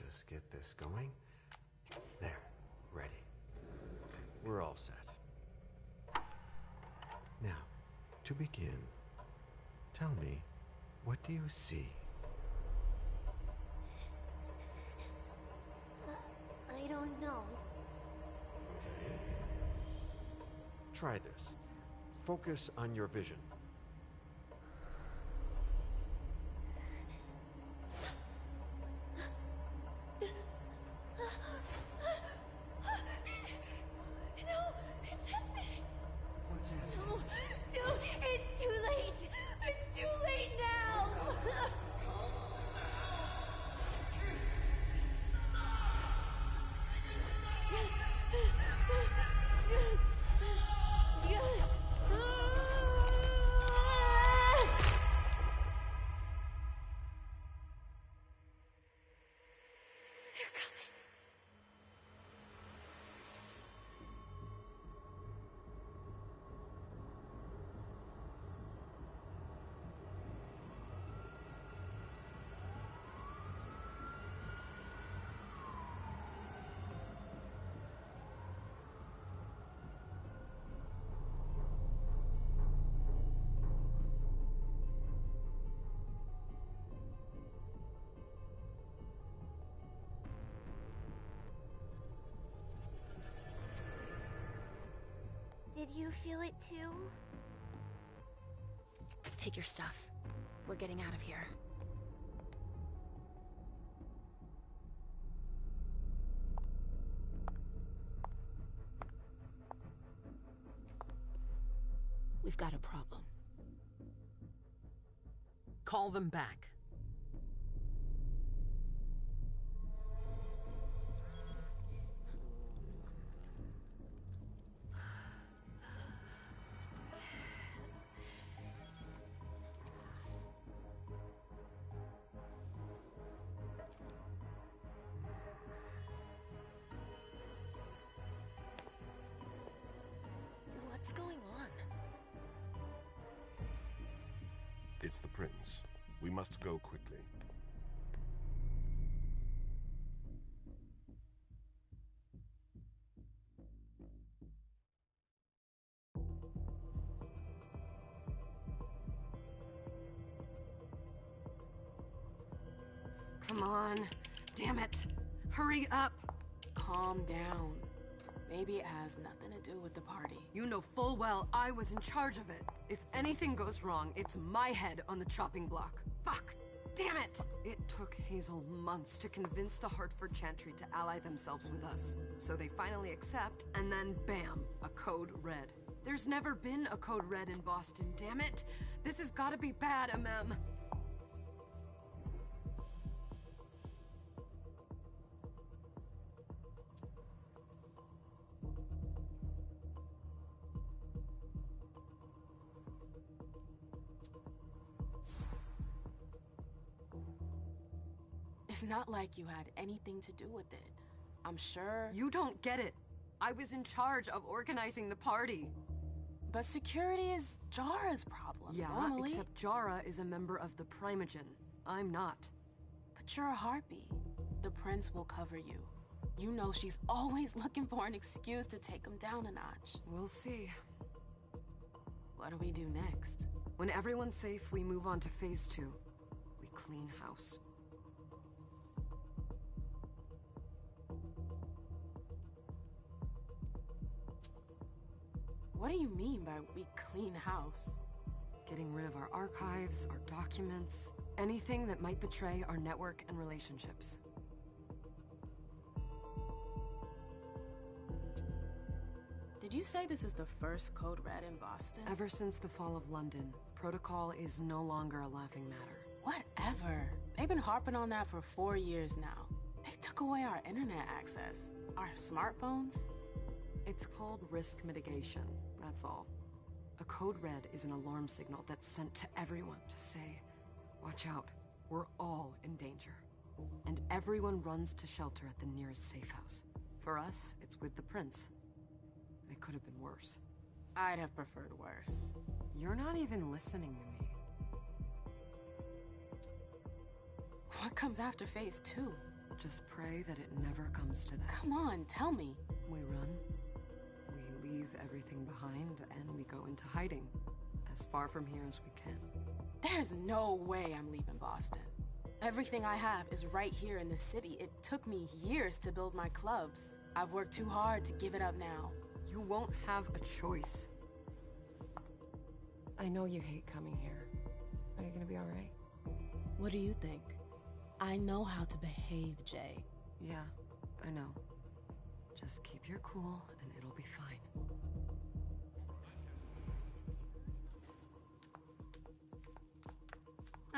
just get this going. There, ready. We're all set. Now, to begin, tell me, what do you see? I don't know. Okay. Try this. Focus on your vision. Did you feel it too? Take your stuff. We're getting out of here. We've got a problem. Call them back. What's going on? It's the prince. We must go quickly. Come on. Damn it. Hurry up. Calm down. Maybe it has nothing to do with the party. You know full well I was in charge of it. If anything goes wrong, it's my head on the chopping block. Fuck! Damn it! It took Hazel months to convince the Hartford Chantry to ally themselves with us. So they finally accept, and then bam, a code red. There's never been a code red in Boston, damn it! This has gotta be bad, MM. It's not like you had anything to do with it. I'm sure... You don't get it. I was in charge of organizing the party. But security is Jara's problem, Yeah, normally. except Jara is a member of the Primogen. I'm not. But you're a harpy. The prince will cover you. You know she's always looking for an excuse to take him down a notch. We'll see. What do we do next? When everyone's safe, we move on to phase 2. We clean house. What do you mean by we clean house? Getting rid of our archives, our documents, anything that might betray our network and relationships. Did you say this is the first code red in Boston? Ever since the fall of London, protocol is no longer a laughing matter. Whatever. They've been harping on that for 4 years now. They took away our internet access. Our smartphones. It's called risk mitigation, that's all. A code red is an alarm signal that's sent to everyone to say, watch out, we're all in danger. And everyone runs to shelter at the nearest safe house. For us, it's with the prince. It could have been worse. I'd have preferred worse. You're not even listening to me. What comes after phase 2? just pray that it never comes to that. Come on, tell me. We run, we leave everything behind, and we go into hiding. As far from here as we can. There's no way I'm leaving Boston. Everything I have is right here in the city. It took me years to build my clubs. I've worked too hard to give it up now. You won't have a choice. I know you hate coming here. Are you gonna be alright? What do you think? I know how to behave, Jay. Yeah, I know. Just keep your cool and it'll be fine.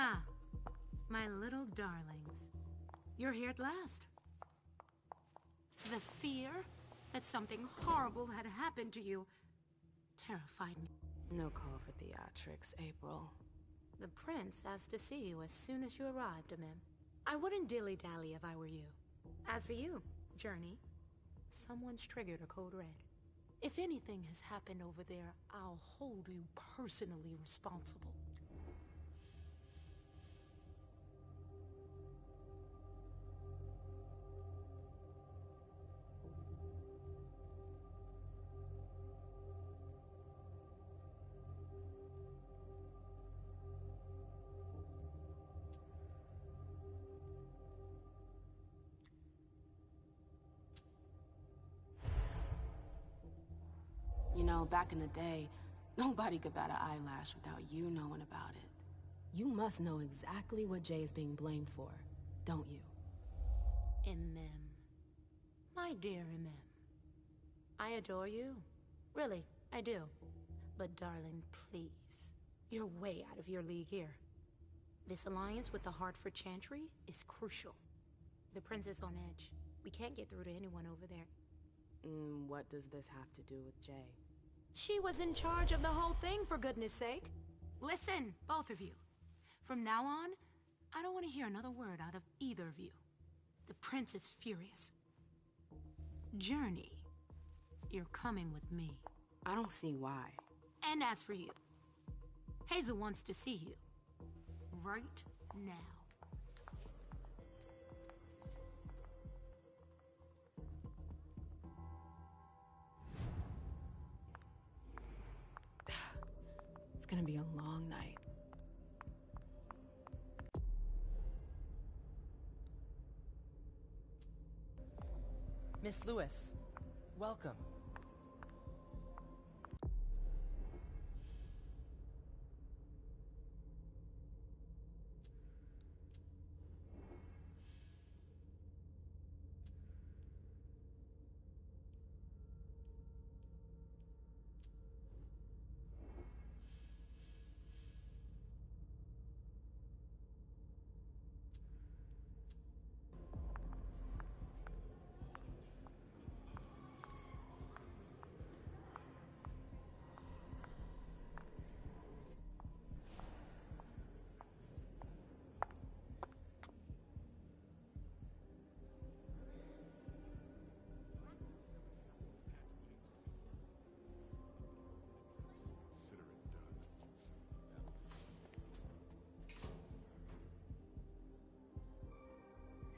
Ah, my little darlings. You're here at last. The fear that something horrible had happened to you terrified me. No call for theatrics, April. The prince asked to see you as soon as you arrived, Amim. I wouldn't dilly-dally if I were you. As for you, Journey, someone's triggered a code red. If anything has happened over there, I'll hold you personally responsible. You know, back in the day, nobody could bat an eyelash without you knowing about it. You must know exactly what Jay is being blamed for, don't you? Imem. My dear Imem. I adore you. Really, I do. But darling, please. You're way out of your league here. This alliance with the Hartford Chantry is crucial. The prince is on edge. We can't get through to anyone over there. What does this have to do with Jay? She was in charge of the whole thing, for goodness sake. Listen, both of you. From now on, I don't want to hear another word out of either of you. The prince is furious. Journey, you're coming with me. I don't see why. And as for you, Hazel wants to see you. Right now. It's gonna be a long night. Miss Lewis, welcome.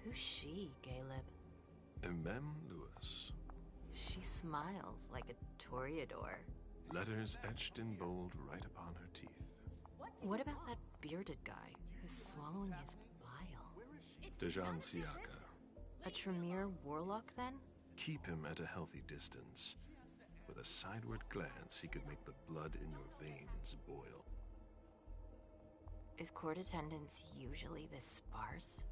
Who's she, Caleb? Mem Lewis. She smiles like a toreador. Letters etched in bold right upon her teeth. What about that bearded guy who's swallowing his bile? Dejan Siaka. A Tremere warlock, then? Keep him at a healthy distance. With a sideward glance, he could make the blood in your veins boil. Is court attendance usually this sparse?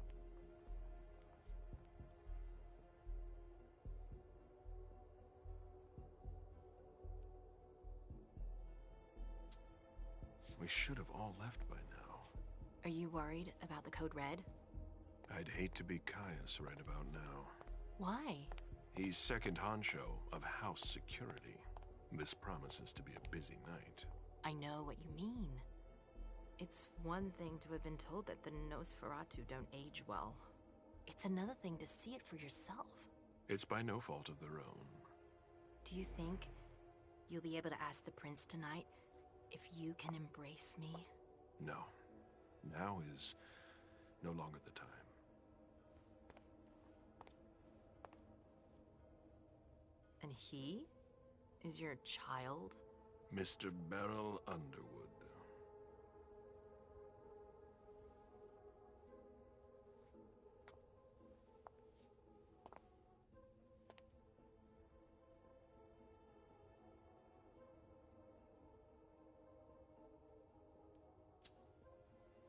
We should have all left by now. Are you worried about the Code Red? I'd hate to be Caius right about now. Why? He's second honcho of house security. This promises to be a busy night. I know what you mean. It's one thing to have been told that the Nosferatu don't age well. It's another thing to see it for yourself. It's by no fault of their own. Do you think you'll be able to ask the prince tonight if you can embrace me? No. Now is no longer the time. And he is your child? Mr. Beryl Underwood.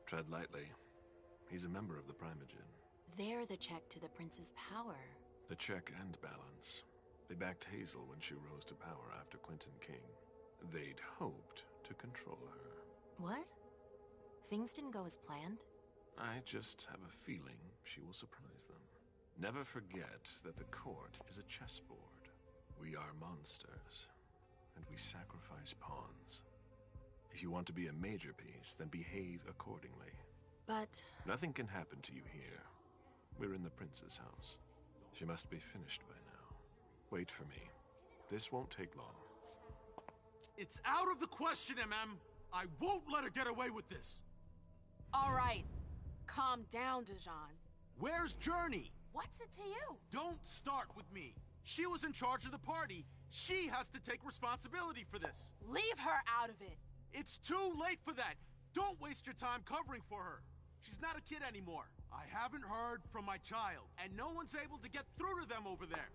Tread lightly. He's a member of the Primogen. They're the check to the prince's power. The check and balance. They backed Hazel when she rose to power after Quentin King. They'd hoped to control her. What? Things didn't go as planned? I just have a feeling she will surprise them. Never forget that the court is a chessboard. We are monsters, and we sacrifice pawns. If you want to be a major piece, then behave accordingly. But... Nothing can happen to you here. We're in the prince's house. She must be finished by now. Wait for me. This won't take long. It's out of the question, MM! I won't let her get away with this! All right. Calm down, Dijon. Where's Journey? What's it to you? Don't start with me. She was in charge of the party. She has to take responsibility for this. Leave her out of it. It's too late for that. Don't waste your time covering for her. She's not a kid anymore. I haven't heard from my child, and no one's able to get through to them over there.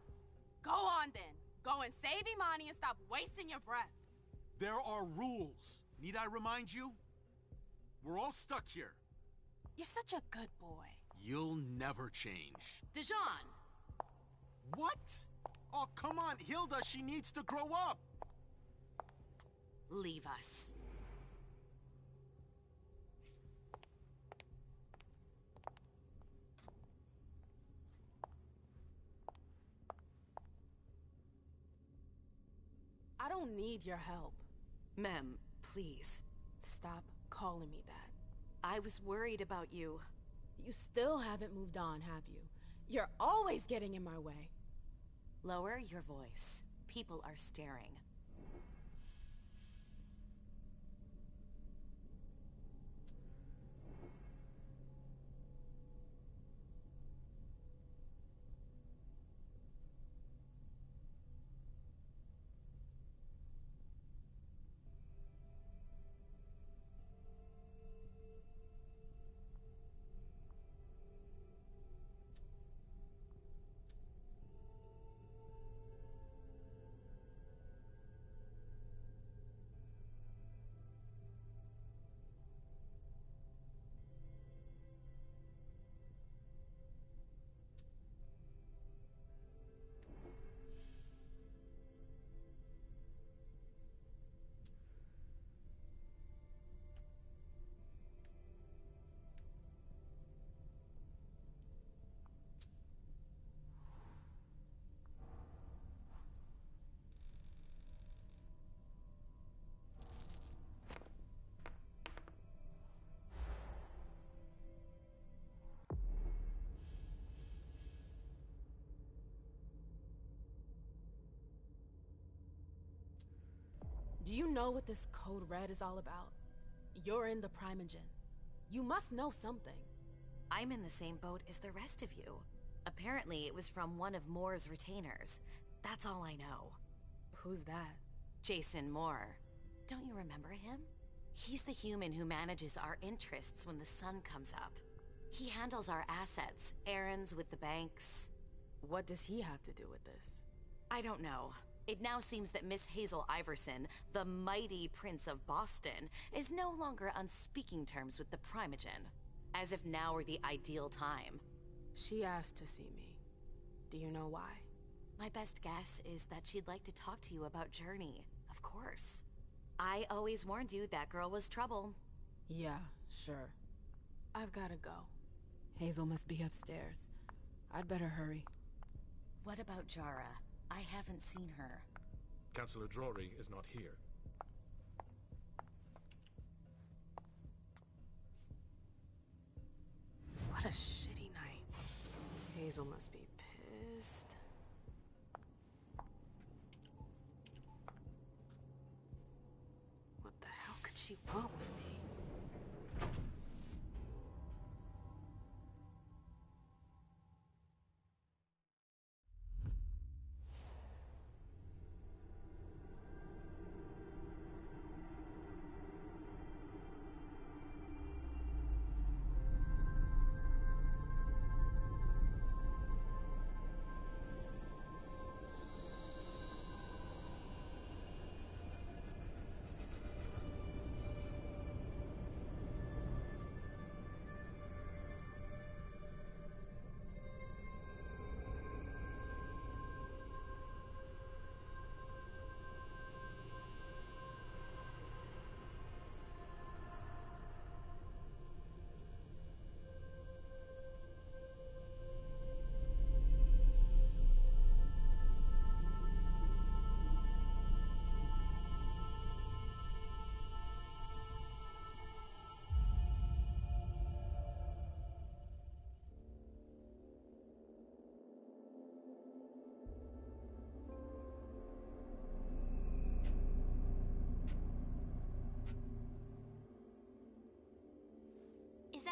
Go on then. Go and save Imani and stop wasting your breath. There are rules. Need I remind you? We're all stuck here. You're such a good boy. You'll never change. Dijon! What? Oh, come on, Hilda, she needs to grow up. leave us. I don't need your help. Mem, please. Stop calling me that. I was worried about you. You still haven't moved on, have you? You're always getting in my way. Lower your voice. People are staring. Do you know what this Code Red is all about? You're in the Primogen. You must know something. I'm in the same boat as the rest of you. Apparently, it was from one of Moore's retainers. That's all I know. Who's that? Jason Moore. Don't you remember him? He's the human who manages our interests when the sun comes up. He handles our assets, errands with the banks. What does he have to do with this? I don't know. It now seems that Miss Hazel Iverson, the mighty Prince of Boston, is no longer on speaking terms with the Primogen. As if now were the ideal time. She asked to see me. Do you know why? My best guess is that she'd like to talk to you about Journey, of course. I always warned you that girl was trouble. Yeah, sure. I've gotta go. Hazel must be upstairs. I'd better hurry. What about Jara? I haven't seen her. Councillor Drury is not here. What a shitty night. Hazel must be pissed. What the hell could she want with me?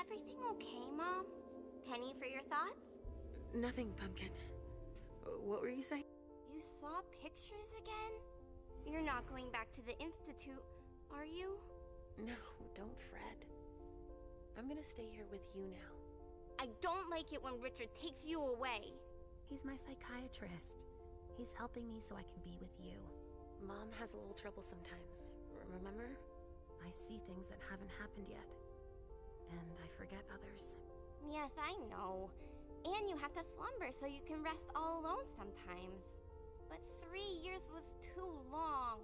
everything okay, Mom? Penny for your thoughts? Nothing, Pumpkin. What were you saying? You saw pictures again? You're not going back to the Institute, are you? No, don't fret. I'm gonna stay here with you now. I don't like it when Richard takes you away. He's my psychiatrist. He's helping me so I can be with you. Mom has a little trouble sometimes, remember? I see things that haven't happened yet. And I forget others. Yes, I know. And you have to slumber so you can rest all alone sometimes. But 3 years was too long.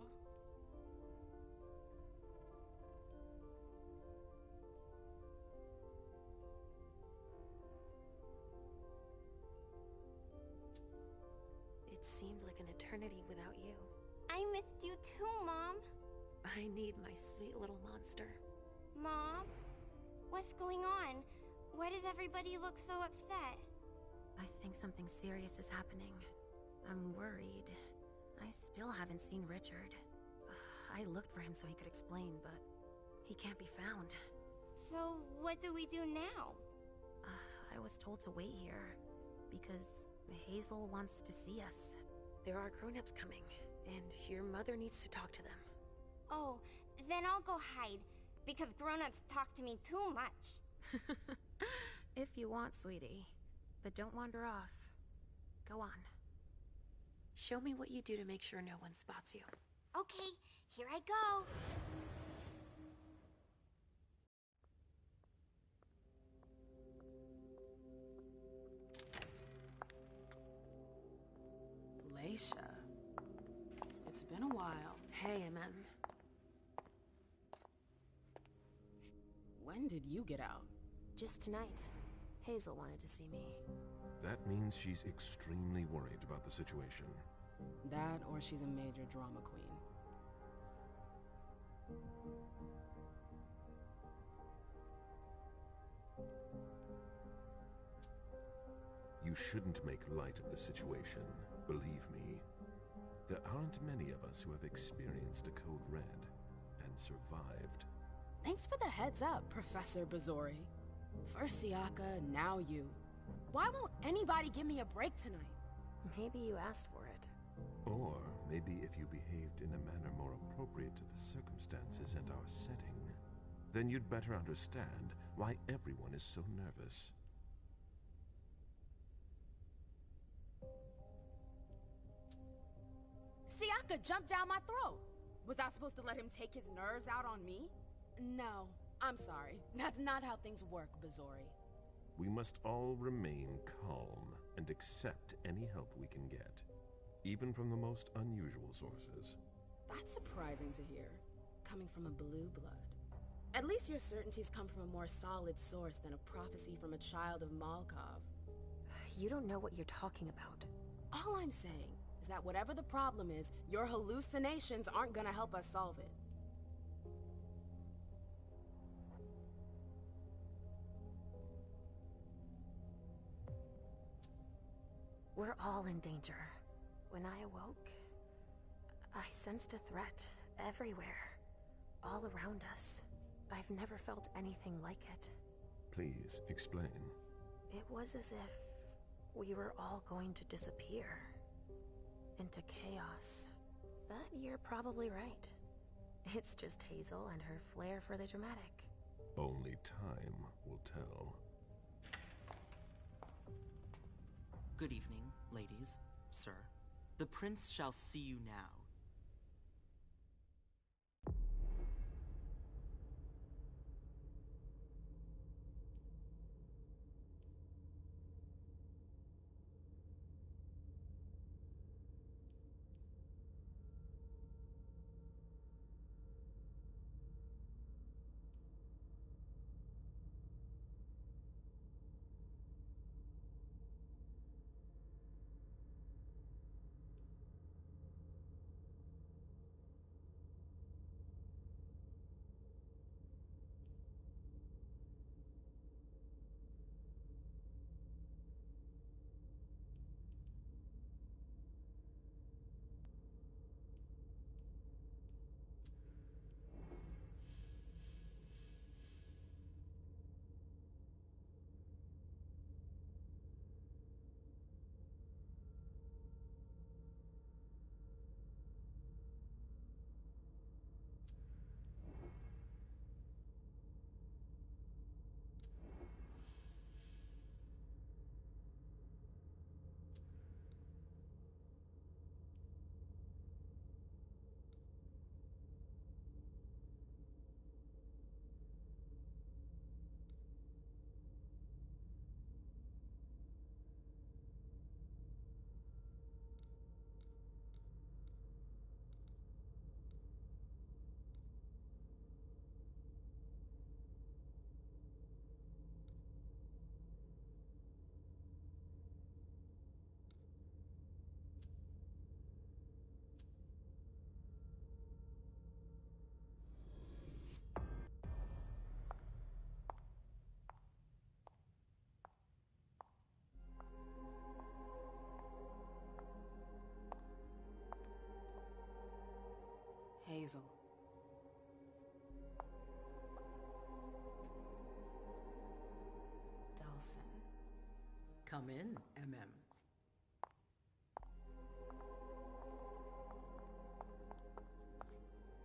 It seemed like an eternity without you. I missed you too, Mom. I need my sweet little monster. Mom? What's going on? Why does everybody look so upset? I think something serious is happening. I'm worried. I still haven't seen Richard. I looked for him so he could explain, but he can't be found. So, what do we do now? I was told to wait here, because Hazel wants to see us. There are grown-ups coming, and your mother needs to talk to them. Oh, then I'll go hide, because grown-ups talk to me too much. If you want, sweetie. But don't wander off. Go on. Show me what you do to make sure no one spots you. Okay, here I go. Leisha. It's been a while. Hey, MM. When did you get out? Just tonight. Hazel wanted to see me. That means she's extremely worried about the situation. That, or she's a major drama queen. You shouldn't make light of the situation, believe me. There aren't many of us who have experienced a code red and survived. Thanks for the heads up, Professor Bazori. First Siaka, now you. Why won't anybody give me a break tonight? Maybe you asked for it. Or maybe if you behaved in a manner more appropriate to the circumstances and our setting, then you'd better understand why everyone is so nervous. Siaka jumped down my throat. Was I supposed to let him take his nerves out on me? No, I'm sorry. That's not how things work, Bazori. We must all remain calm and accept any help we can get, even from the most unusual sources. That's surprising to hear, coming from a blue blood. At least your certainties come from a more solid source than a prophecy from a child of Malkov. You don't know what you're talking about. All I'm saying is that whatever the problem is, your hallucinations aren't gonna help us solve it. We're all in danger. When I awoke, I sensed a threat everywhere, all around us. I've never felt anything like it. Please, explain. It was as if we were all going to disappear into chaos. But you're probably right. It's just Hazel and her flair for the dramatic. Only time will tell. Good evening, ladies, sir. The prince shall see you now. Hazel. Delson. Come in, MM.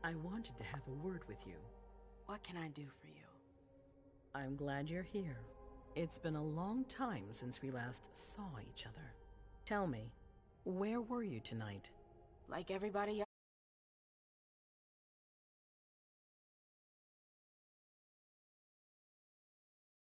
I wanted to have a word with you. What can I do for you? I'm glad you're here. It's been a long time since we last saw each other. Tell me, where were you tonight? Like everybody